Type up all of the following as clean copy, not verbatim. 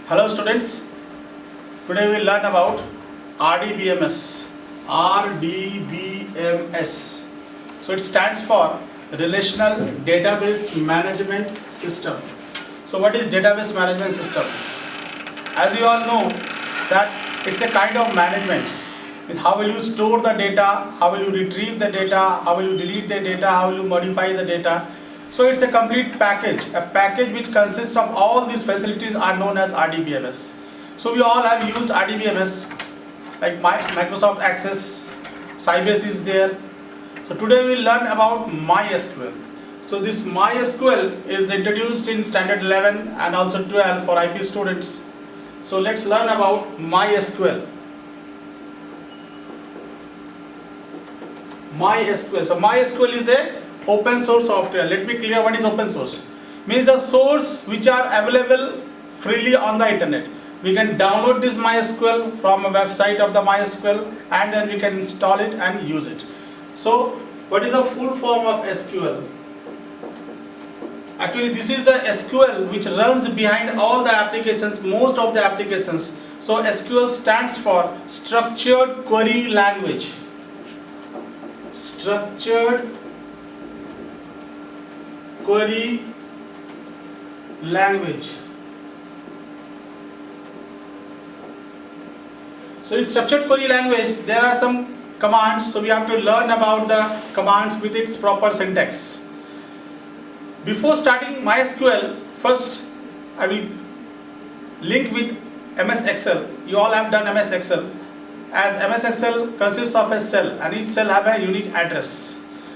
Hello students, today we will learn about RDBMS. RDBMS. So it stands for Relational Database Management System. So what is Database Management System? As you all know that it's a kind of management. How will you store the data, how will you retrieve the data, how will you delete the data, how will you modify the data. So it's a complete package, a package which consists of all these facilities are known as RDBMS. So we all have used RDBMS like Microsoft Access, Sybase is there. So today we will learn about MySQL. So this MySQL is introduced in standard 11 and also 12 for IP students. So let's learn about MySQL. MySQL. So MySQL is a open source software. Let me clear what is open source. Means the source which are available freely on the internet. We can download this MySQL from a website of the MySQL and then we can install it and use it. So what is the full form of SQL? Actually this is the SQL which runs behind all the applications, most of the applications. So SQL stands for Structured Query Language. Structured Query Language. So in structured query language there are some commands, so we have to learn about the commands with its proper syntax. Before starting MySQL, first I will link with MS Excel. You all have done MS Excel. As MS Excel consists of a cell and each cell have a unique address.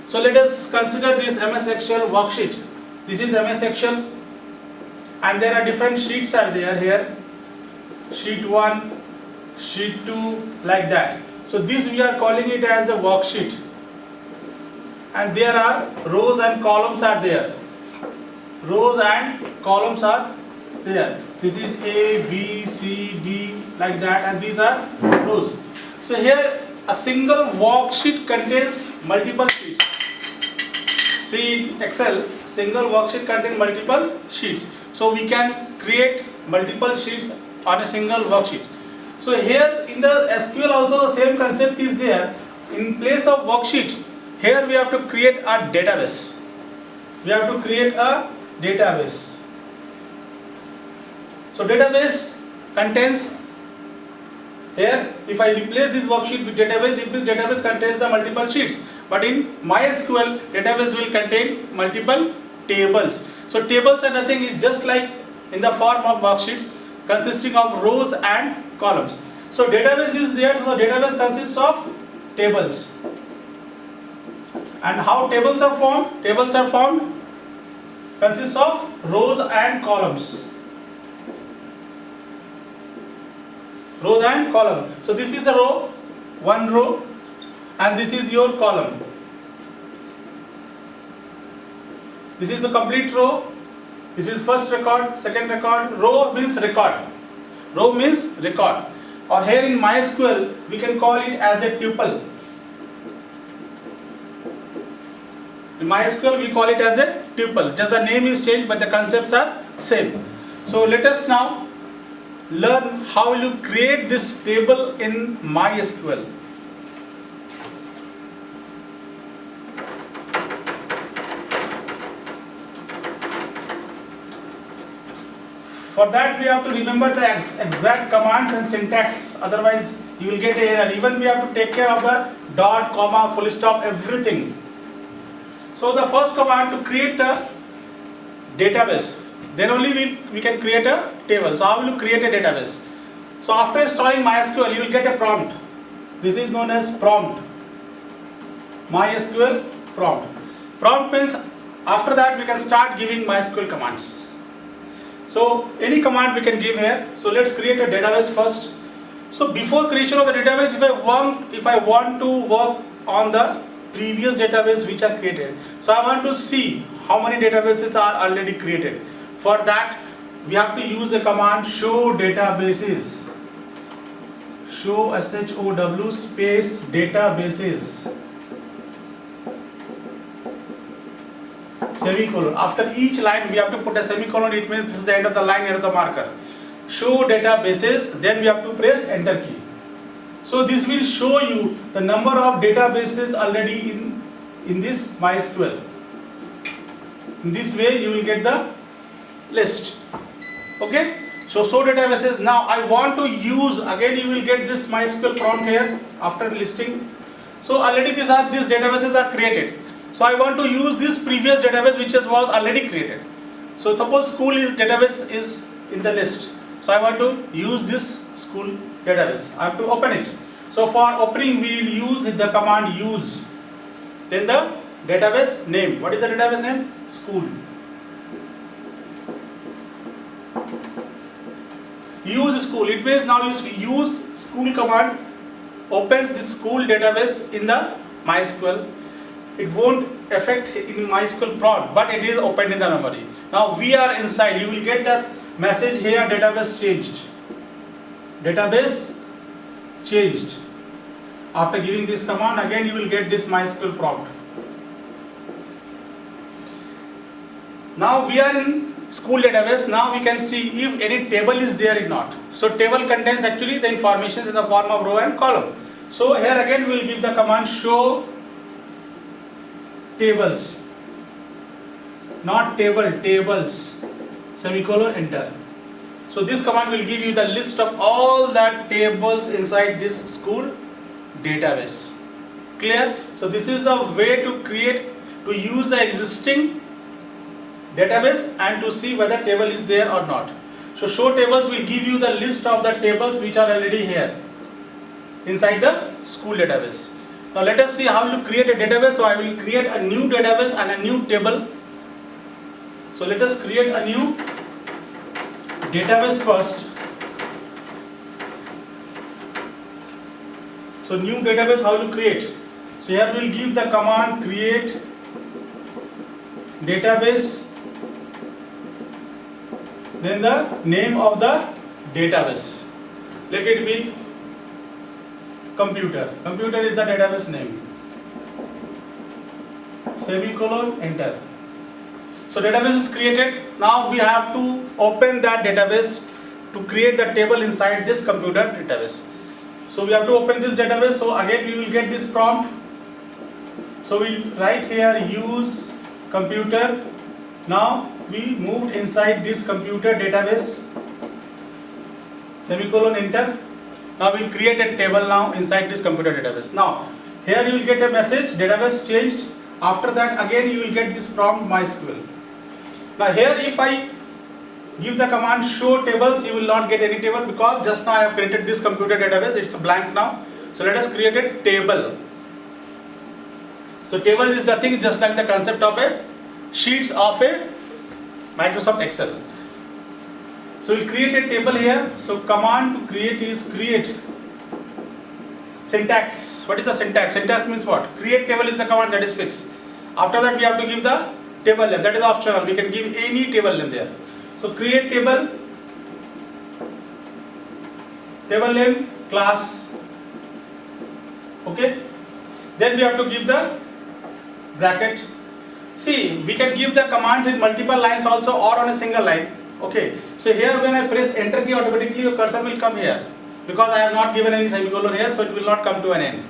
So let us consider this MS Excel worksheet. This is MS Excel and there are different sheets are there here. Sheet 1, sheet 2, like that. So this we are calling it as a worksheet. And there are rows and columns are there. Rows and columns are there. This is A, B, C, D, like that, and these are rows. So here a single worksheet contains multiple sheets. See in Excel, single worksheet contains multiple sheets. So we can create multiple sheets on a single worksheet. So here in the SQL also the same concept is there. In place of worksheet, here we have to create a database. We have to create a database. So database contains, here if I replace this worksheet with database, it means database contains the multiple sheets. But in MySQL, database will contain multiple tables. So tables are nothing, it's just like in the form of worksheets consisting of rows and columns. So database is there, so the database consists of tables. And how tables are formed? Tables are formed consists of rows and columns. Rows and column. So this is a row, one row, and this is your column. This is a complete row. This is first record, second record. Row means record. Row means record. Or here in MySQL, we can call it as a tuple. In MySQL, we call it as a tuple. Just the name is changed, but the concepts are same. So let us now learn how you create this table in MySQL. For that we have to remember the exact commands and syntax, otherwise you will get an error. Even we have to take care of the dot, comma, full stop, everything. So the first command to create a database, then only we can create a table. So how will you create a database? So after installing MySQL, you will get a prompt. This is known as prompt. MySQL prompt. Prompt means after that we can start giving MySQL commands. So any command we can give here. So let's create a database first. So before creation of the database, if I want to work on the previous database which are created, so I want to see how many databases are already created. For that we have to use a command show databases. Show SHOW space databases. Semicolon. After each line we have to put a semicolon. It means this is the end of the line, end of the marker. show databases, then we have to press enter key. So this will show you the number of databases already in this MySQL. In this way you will get the list. Okay. So show databases. Now I want to use, again you will get this MySQL prompt here after listing. So already these databases are created. So I want to use this previous database which was already created. So suppose school database is in the list. So I want to use this school database. I have to open it. So for opening we will use the command use. Then the database name. What is the database name? School. Use school. It means now you use school command opens this school database in the MySQL. It won't affect in MySQL prompt, but it is opened in the memory. Now we are inside. You will get that message here, database changed. Database changed. After giving this command, again you will get this MySQL prompt. Now we are in school database. Now we can see if any table is there or not. So table contains actually the information in the form of row and column. So here again we will give the command show tables, not table, tables, semicolon, enter. So this command will give you the list of all the tables inside this school database. Clear? So this is a way to use the existing database and to see whether table is there or not. So show tables will give you the list of the tables which are already here inside the school database. Now let us see how to create a database. So I will create a new database and a new table. So let us create a new database first. So new database, how to create? So here we will give the command create database, then the name of the database. Let it be computer. Computer is the database name. Semicolon, enter. So database is created. Now we have to open that database to create the table inside this computer database. So we have to open this database. So again we will get this prompt. So we'll write here use computer. Now we moved inside this computer database. Semicolon, enter. Now we'll create a table now inside this computer database. Now here you will get a message database changed. After that again you will get this prompt MySQL. Now here if I give the command show tables, you will not get any table because just now I have created this computer database. It's blank now. So let us create a table. So table is nothing just like the concept of a sheets of a Microsoft Excel. So we'll create a table here. So command to create is create. Syntax. What is the syntax? Syntax means what? Create table is the command that is fixed. After that we have to give the table name. That is optional. We can give any table name there. So create table. Table name class. Okay. Then we have to give the bracket. See, we can give the command with multiple lines also or on a single line. Okay, so here when I press enter key, automatically your cursor will come here because I have not given any semicolon here, so it will not come to an end.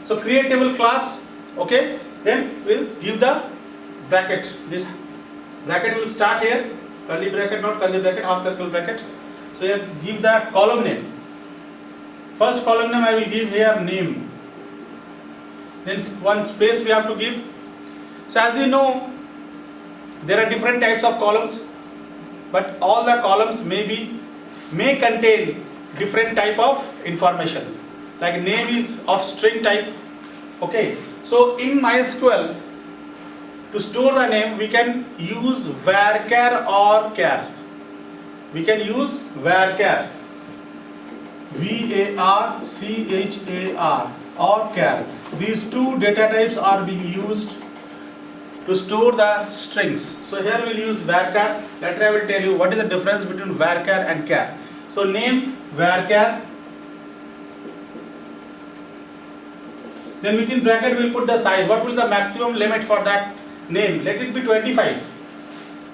So create table class. Okay, then we'll give the bracket. This bracket will start here, curly bracket, not curly bracket, half circle bracket. So here give the column name. First column name I will give here name. Then one space we have to give. So as you know, there are different types of columns, but all the columns may contain different type of information. Like name is of string type. Okay, so in MySQL to store the name we can use varchar or char. We can use varchar, VARCHAR or char. These two data types are being used to store the strings. So here we will use varchar. Later I will tell you what is the difference between varchar and char. So name varchar. Then within bracket we will put the size. What will be the maximum limit for that name? Let it be 25.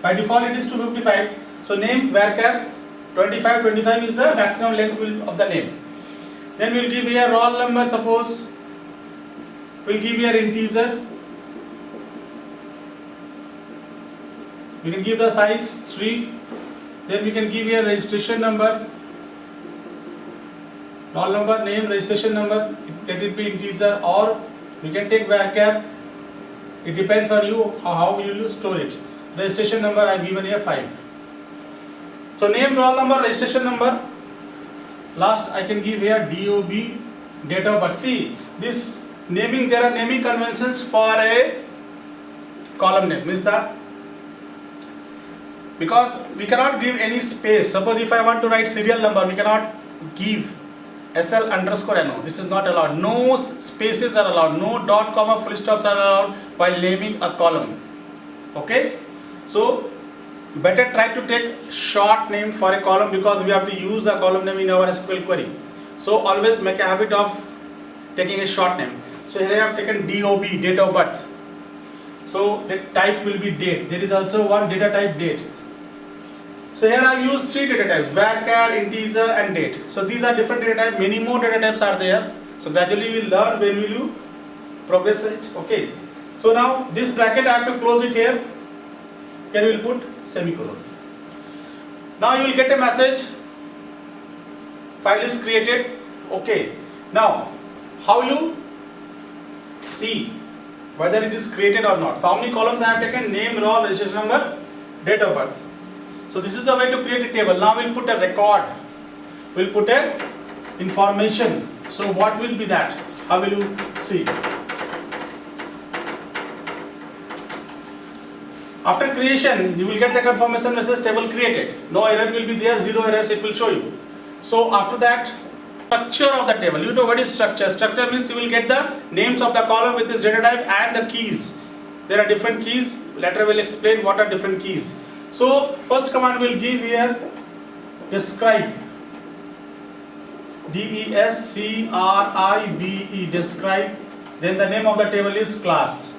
By default it is 255. So name varchar. 25, 25 is the maximum length of the name. Then we'll give here roll number, suppose we'll give here integer. We can give the size 3. Then we can give here registration number, roll number, name, registration number, let it be integer, or we can take varchar. It depends on you how you will store it. Registration number I have given here 5. So name, roll number, registration number. Last I can give here DOB, date of birth. See this naming, there are naming conventions for a column name. Means that because we cannot give any space. Suppose if I want to write serial number, we cannot give SL_NO. This is not allowed. No spaces are allowed. No dot, comma, full stops are allowed while naming a column. Okay? So better try to take short name for a column, because we have to use a column name in our SQL query. So always make a habit of taking a short name. So here I have taken DOB, date of birth. So the type will be date. There is also one data type, date. So here I have used 3 data types: varchar, integer and date. So these are different data types. Many more data types are there. So gradually we will learn when will you progress it. Okay. So now this bracket I have to close it here. Here we will put semicolon. Now you will get a message, file is created. Okay. Now how will you see whether it is created or not? So how many columns I have taken? Name, roll, registration number, date of birth. So this is the way to create a table. Now we'll put a record. We'll put a information. So what will be that? How will you see? After creation, you will get the confirmation message, table created. No error will be there, 0 errors it will show you. So after that, structure of the table. You know what is structure? Structure means you will get the names of the column with its data type and the keys. There are different keys. Later we will explain what are different keys. So first command will give here describe, DESCRIBE, describe. Then the name of the table is class.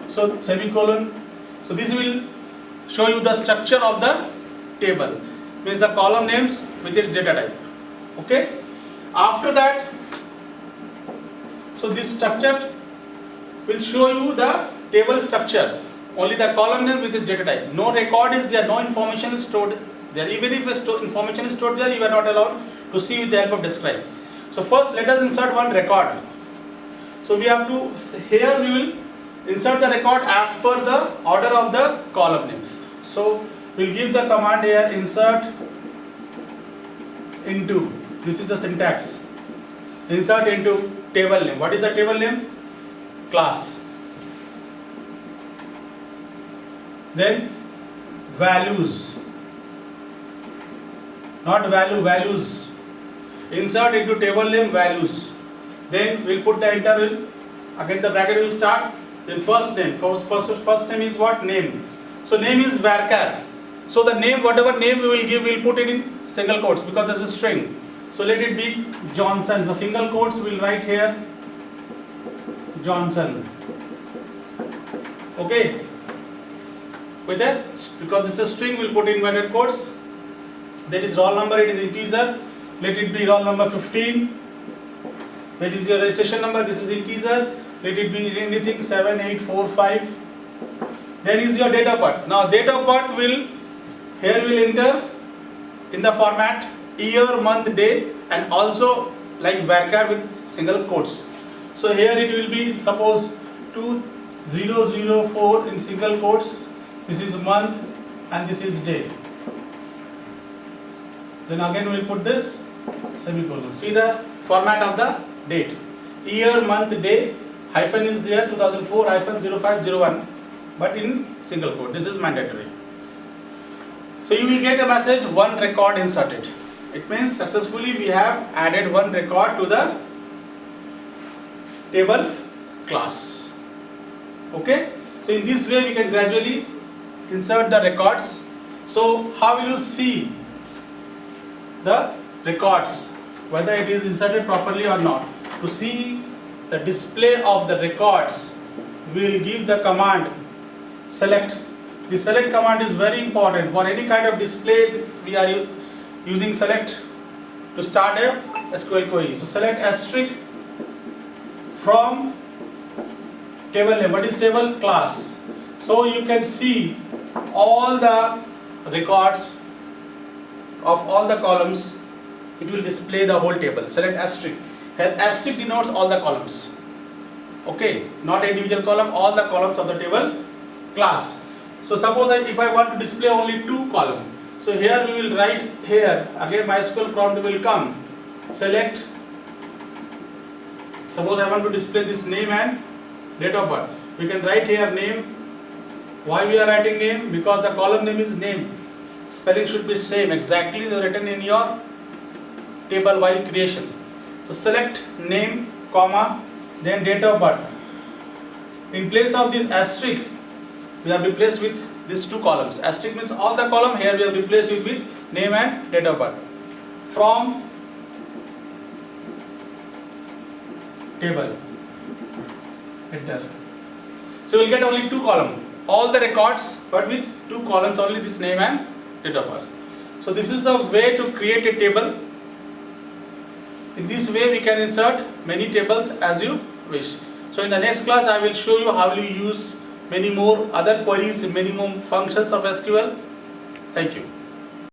So semicolon. So this will show you the structure of the table. Means the column names with its data type. Okay. After that, so this structure will show you the table structure. Only the column name with its data type. No record is there, no information is stored there. Even if information is stored there, you are not allowed to see with the help of describe. So first let us insert one record. So we have to, here we will insert the record as per the order of the column names. So we will give the command here, insert into, this is the syntax, insert into table name. What is the table name? Class. Then values, not value, values. Insert into table name values. Then we'll put the interval. Again the bracket will start. Then first name. First name is what? Name. So name is varchar. So the name, whatever name we will give, we'll put it in single quotes because this is a string. So let it be Johnson. The single quotes we'll write here Johnson. Okay. With a, because it's a string, we'll put inverted quotes. There is roll number, it is integer. Let it be roll number 15. That is your registration number, this is integer. Let it be anything 7845. Then is your date of birth. Now date of birth will, here will enter in the format year, month, day, and also like varchar with single quotes. So here it will be, suppose 2004 in single quotes. This is month and this is day. Then again we will put this semicolon. See the format of the date. Year, month, day, hyphen is there, 2004 hyphen 0501, but in single quote. This is mandatory. So you will get a message, one record inserted. It means successfully we have added one record to the table class. Okay. So in this way we can gradually insert the records. So how will you see the records, whether it is inserted properly or not? To see the display of the records, we will give the command select The select command is very important for any kind of display. We are using select to start a SQL query. So select asterisk from table name. What is table? Class. So you can see all the records of all the columns. It will display the whole table. Select asterisk. Here asterisk denotes all the columns. Okay, not individual column, all the columns of the table class. So suppose if I want to display only 2 columns, so here we will write here, again MySQL prompt will come, select, suppose I want to display this name and date of birth. We can write here name. Why we are writing name? Because the column name is name. Spelling should be same, exactly written in your table while creation. So select name, comma, then date of birth. In place of this asterisk, we have replaced with these 2 columns. Asterisk means all the column, here we have replaced it with name and date of birth. From table, enter. So we will get only 2 columns, all the records, but with 2 columns only, this name and date of birth. So this is a way to create a table. In this way we can insert many tables as you wish. So in the next class I will show you how you use many more other queries, many more functions of SQL. Thank you.